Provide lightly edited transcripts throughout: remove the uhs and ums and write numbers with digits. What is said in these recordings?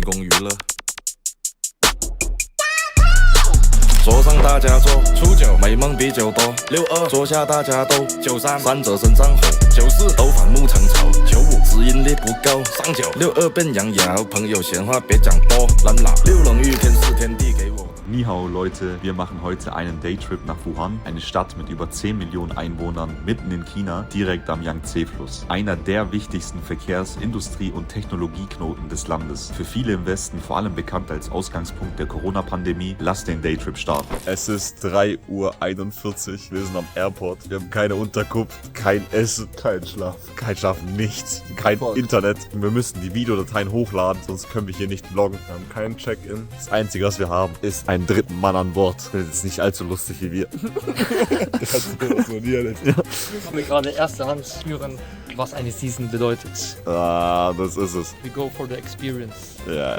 供娱乐。桌上大家坐，初九美梦比酒多，62坐下大家都，93三者身上红，94都反目成仇，95指引力不够，3962变羊腰，朋友闲话别讲多，懒懒6冷玉天是天地给我。 Ni hao Leute, wir machen heute einen Daytrip nach Wuhan, eine Stadt mit über 10 Millionen Einwohnern mitten in China, direkt am Yangtze-Fluss. Einer der wichtigsten Verkehrs-, Industrie- und Technologieknoten des Landes. Für viele im Westen vor allem bekannt als Ausgangspunkt der Corona-Pandemie. Lasst den Daytrip starten. Es ist 3:41 Uhr, wir sind am Airport, wir haben keine Unterkunft, kein Essen, kein Schlafen, nichts, kein Internet. Wir müssen die Videodateien hochladen, sonst können wir hier nicht vloggen. Wir haben keinen Check-in. Das Einzige, was wir haben, ist einen dritten Mann an Bord. Das ist nicht allzu lustig wie wir. Das funktioniert nicht. Wir haben gerade erste Hand spüren, was eine Season bedeutet. Ah, das ist es. We go for the experience. Ja,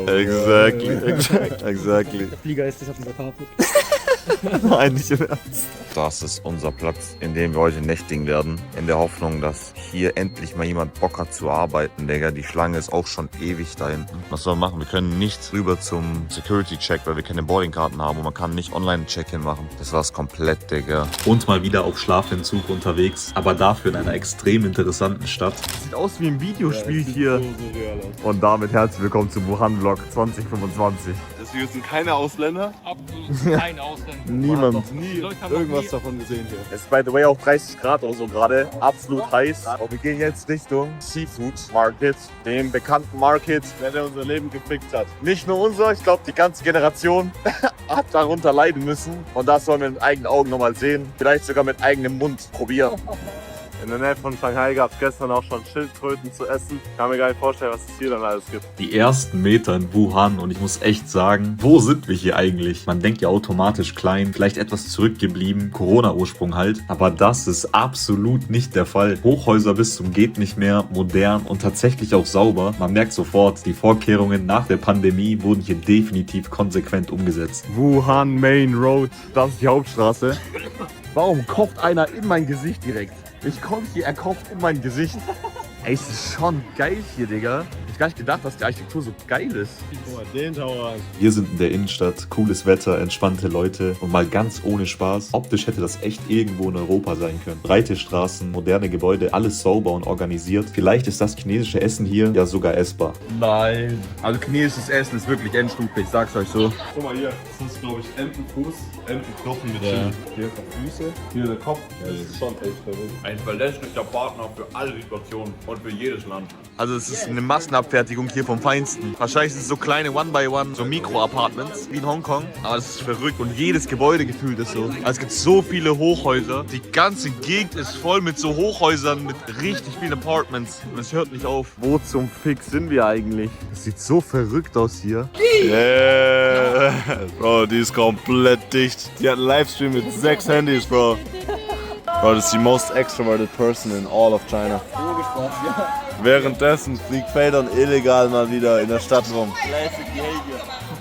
exactly. Der Flieger ist nicht auf dem Carpet. Nein, nicht im Ernst. Das ist unser Platz, in dem wir heute nächtigen werden. In der Hoffnung, dass hier endlich mal jemand Bock hat zu arbeiten, Digga. Die Schlange ist auch schon ewig da hinten. Was sollen wir machen? Wir können nicht rüber zum Security-Check, weil wir keine Boardingkarten haben und man kann nicht online Check-in machen. Das war's komplett, Digga. Und mal wieder auf Schlafentzug unterwegs, aber dafür in einer extrem interessanten Stadt. Sieht aus wie ein Videospiel hier. Und damit herzlich willkommen zum Wuhan-Vlog 2025. Hier sind keine Ausländer. Absolut kein Ausländer. Niemand. Noch nie irgendwas davon gesehen hier. Es ist by the way auch 30 Grad oder so gerade. Absolut heiß. Und wir gehen jetzt Richtung Seafood Market, dem bekannten Market, Der unser Leben gefickt hat. nicht nur unser, ich glaube die ganze Generation hat darunter leiden müssen. Und das sollen wir mit eigenen Augen nochmal sehen. Vielleicht sogar mit eigenem Mund probieren. In der Nähe von Shanghai gab es gestern auch schon Schildkröten zu essen. Ich kann mir gar nicht vorstellen, was es hier dann alles gibt. Die ersten Meter in Wuhan und ich muss echt sagen, wo sind wir hier eigentlich? Man denkt ja automatisch klein, vielleicht etwas zurückgeblieben, Corona-Ursprung halt, aber das ist absolut nicht der Fall. Hochhäuser bis zum geht nicht mehr, modern und tatsächlich auch sauber. Man merkt sofort, die Vorkehrungen nach der Pandemie wurden hier definitiv konsequent umgesetzt. Wuhan Main Road, das ist die Hauptstraße. Warum kocht einer in mein Gesicht direkt? Ich komme hier, er kocht in mein Gesicht. Ey, es ist schon geil hier, Digga. Ich hab gar nicht gedacht, dass die Architektur so geil ist. Guck mal, den Tower an. Wir sind in der Innenstadt, cooles Wetter, entspannte Leute und mal ganz ohne Spaß. Optisch hätte das echt irgendwo in Europa sein können. Breite Straßen, moderne Gebäude, alles sauber und organisiert. Vielleicht ist das chinesische Essen hier ja sogar essbar. Nein. Also chinesisches Essen ist wirklich Endstufe, ich sag's euch so. Guck mal hier, das ist glaube ich Entenfuß, Entenknochen mit Chili. Hier ist die Füße, hier der Kopf. Das ist schon echt verrückt. Ein verlässlicher Partner für alle Situationen und für jedes Land. Also es ist eine Massenabfertigung hier vom Feinsten. Wahrscheinlich sind es so kleine One-by-One, so Mikro-Apartments wie in Hongkong. Aber es ist verrückt und jedes Gebäude gefühlt ist so. Also es gibt so viele Hochhäuser. Die ganze Gegend ist voll mit so Hochhäusern, mit richtig vielen Apartments. Und es hört nicht auf. Wo zum Fix sind wir eigentlich? Es sieht so verrückt aus hier. Yeah. Bro, die ist komplett dicht. Die hat einen Livestream mit 6 Handys, Bro. Bro, das ist die most extroverted person in all of China. Währenddessen fliegt Feldern illegal mal wieder in der Stadt rum.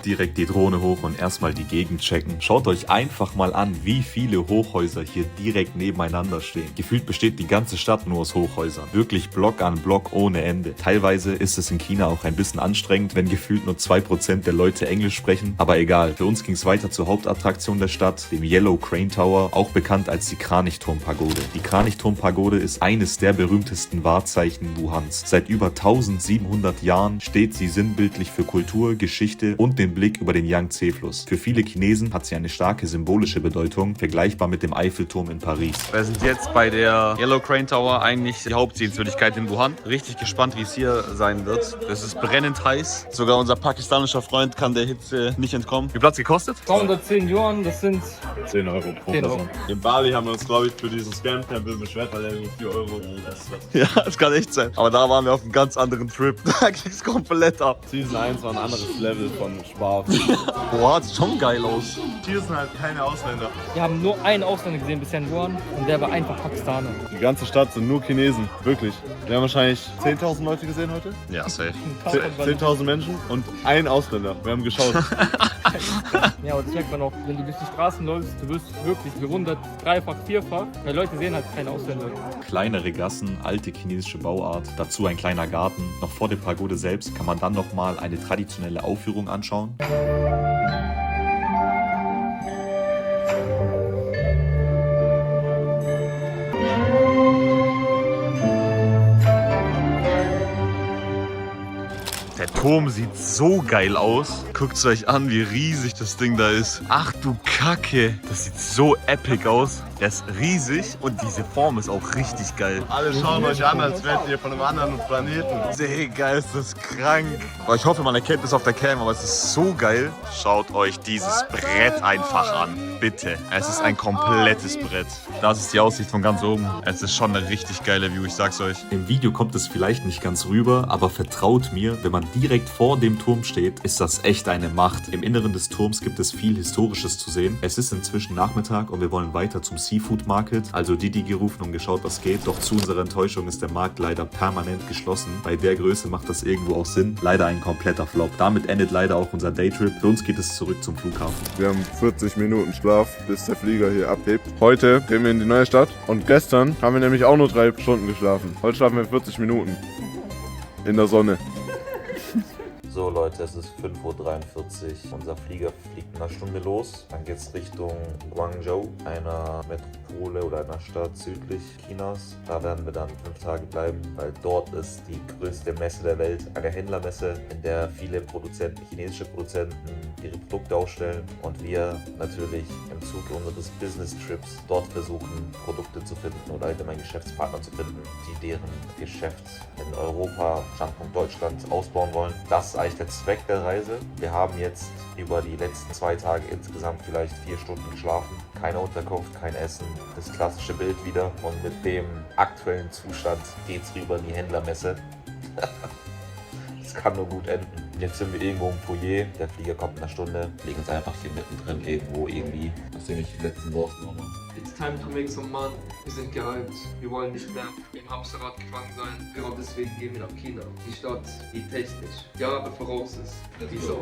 Direkt die Drohne hoch und erstmal die Gegend checken. Schaut euch einfach mal an, wie viele Hochhäuser hier direkt nebeneinander stehen. Gefühlt besteht die ganze Stadt nur aus Hochhäusern. Wirklich Block an Block ohne Ende. Teilweise ist es in China auch ein bisschen anstrengend, wenn gefühlt nur 2% der Leute Englisch sprechen. Aber egal, für uns ging es weiter zur Hauptattraktion der Stadt, dem Yellow Crane Tower, auch bekannt als die Kranichturmpagode. Die Kranichturmpagode ist eines der berühmtesten Wahrzeichen Wuhans. Seit über 1700 Jahren steht sie sinnbildlich für Kultur, Geschichte und den Blick über den Yangtze-Fluss. Für viele Chinesen hat sie eine starke symbolische Bedeutung, vergleichbar mit dem Eiffelturm in Paris. Wir sind jetzt bei der Yellow Crane Tower, eigentlich die Hauptsehenswürdigkeit in Wuhan. Richtig gespannt, wie es hier sein wird. Es ist brennend heiß. Sogar unser pakistanischer Freund kann der Hitze nicht entkommen. Wie viel hat's gekostet? 210 Yuan, das sind 10 Euro pro 10 Euro. Person. In Bali haben wir uns, glaube ich, für diesen Scam-Tempel beschwert, weil er nur 4 Euro ist. Ja, das kann echt sein. Aber da waren wir auf einem ganz anderen Trip. Da ging's komplett ab. Season 1 war ein anderes Level von Wow. Boah, sieht schon geil aus. Hier sind halt keine Ausländer. Wir haben nur einen Ausländer gesehen bisher in Wuhan und der war einfach Pakistaner. Die ganze Stadt sind nur Chinesen, wirklich. Wir haben wahrscheinlich 10.000 Leute gesehen heute. Ja, safe. 10.000 Menschen und ein Ausländer. Wir haben geschaut. Ja, aber das merkt man auch, wenn du durch die Straßen läufst, du wirst wirklich bewundert, dreifach, vierfach, weil Leute sehen halt keine Ausländer. Kleinere Gassen, alte chinesische Bauart, dazu ein kleiner Garten. Noch vor der Pagode selbst kann man dann nochmal eine traditionelle Aufführung anschauen. Der Turm sieht so geil aus. Guckt es euch an, wie riesig das Ding da ist. Ach du Kacke. Das sieht so epic aus. Der ist riesig und diese Form ist auch richtig geil. Alle schauen euch an, als wärt ihr von einem anderen Planeten. Digga, ist das krank. Aber ich hoffe, man erkennt es auf der Cam, aber es ist so geil. Schaut euch dieses Brett einfach an. Bitte. Es ist ein komplettes Brett. Das ist die Aussicht von ganz oben. Es ist schon eine richtig geile View, ich sag's euch. Im Video kommt es vielleicht nicht ganz rüber, aber vertraut mir, wenn man direkt vor dem Turm steht, ist das echt eine Macht. Im Inneren des Turms gibt es viel Historisches zu sehen. Es ist inzwischen Nachmittag und wir wollen weiter zum Seafood Market. Also Didi gerufen und geschaut, was geht. Doch zu unserer Enttäuschung ist der Markt leider permanent geschlossen. Bei der Größe macht das irgendwo auch Sinn. Leider ein kompletter Flop. Damit endet leider auch unser Daytrip. Für uns geht es zurück zum Flughafen. Wir haben 40 Minuten Schlaf, bis der Flieger hier abhebt. Heute gehen wir in die neue Stadt und gestern haben wir nämlich auch nur 3 Stunden geschlafen. Heute schlafen wir 40 Minuten in der Sonne. So Leute, es ist 5:43 Uhr. Unser Flieger fliegt in einer Stunde los. Dann geht es Richtung Guangzhou, einer Metropole oder einer Stadt südlich Chinas. Da werden wir dann 5 Tage bleiben, weil dort ist die größte Messe der Welt. Eine Händlermesse, in der viele Produzenten, chinesische Produzenten, ihre Produkte ausstellen. Und wir natürlich im Zuge unseres Business Trips dort versuchen, Produkte zu finden oder allgemein Geschäftspartner zu finden, die deren Geschäft in Europa, Standpunkt Deutschland, ausbauen wollen. Das ist eigentlich der Zweck der Reise. Wir haben jetzt über die letzten 2 Tage insgesamt vielleicht 4 Stunden geschlafen. Keine Unterkunft, kein Essen, das klassische Bild wieder. Und mit dem aktuellen Zustand geht es rüber in die Händlermesse. Das kann nur gut enden. Jetzt sind wir irgendwo im Foyer. Der Flieger kommt in einer Stunde. Legen uns einfach hier mittendrin irgendwo irgendwie. Das sind nicht die letzten Worte nochmal. It's time to make some money. Wir sind gehypt. Wir wollen nicht mehr im Hamsterrad gefangen sein. Genau deswegen gehen wir nach China. Die Stadt, die technisch Jahre voraus ist. Die Stadt.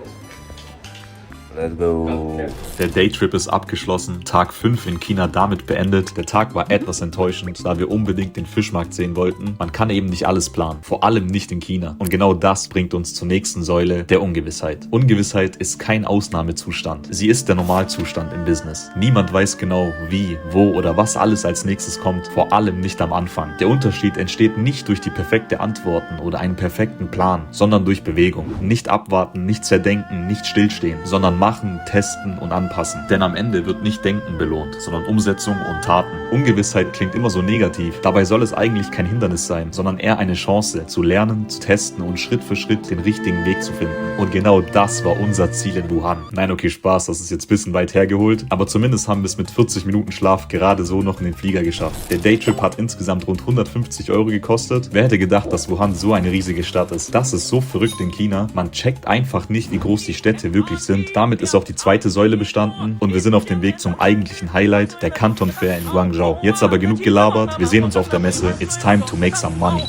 Let's go. Der Daytrip ist abgeschlossen, Tag 5 in China damit beendet. Der Tag war etwas enttäuschend, da wir unbedingt den Fischmarkt sehen wollten. Man kann eben nicht alles planen, vor allem nicht in China. Und genau das bringt uns zur nächsten Säule, der Ungewissheit. Ungewissheit ist kein Ausnahmezustand. Sie ist der Normalzustand im Business. Niemand weiß genau, wie, wo oder was alles als nächstes kommt, vor allem nicht am Anfang. Der Unterschied entsteht nicht durch die perfekte Antworten oder einen perfekten Plan, sondern durch Bewegung. Nicht abwarten, nicht zerdenken, nicht stillstehen, sondern machen, testen und anpassen. Denn am Ende wird nicht Denken belohnt, sondern Umsetzung und Taten. Ungewissheit klingt immer so negativ. Dabei soll es eigentlich kein Hindernis sein, sondern eher eine Chance, zu lernen, zu testen und Schritt für Schritt den richtigen Weg zu finden. Und genau das war unser Ziel in Wuhan. Nein, okay, Spaß, das ist jetzt ein bisschen weit hergeholt, aber zumindest haben wir es mit 40 Minuten Schlaf gerade so noch in den Flieger geschafft. Der Daytrip hat insgesamt rund 150 € gekostet. Wer hätte gedacht, dass Wuhan so eine riesige Stadt ist? Das ist so verrückt in China. Man checkt einfach nicht, wie groß die Städte wirklich sind. Damit ist auch die zweite Säule bestanden und wir sind auf dem Weg zum eigentlichen Highlight, der Canton Fair in Guangzhou. Jetzt aber genug gelabert, wir sehen uns auf der Messe. It's time to make some money.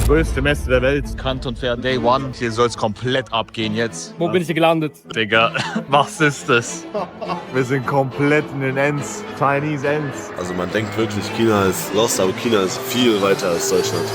Größte Messe der Welt, Canton Fair Day 1. Hier soll es komplett abgehen jetzt. Wo bin ich hier gelandet? Digga, was ist das? Wir sind komplett in den Ends, Chinese Ends. Also man denkt wirklich, China ist lost, aber China ist viel weiter als Deutschland.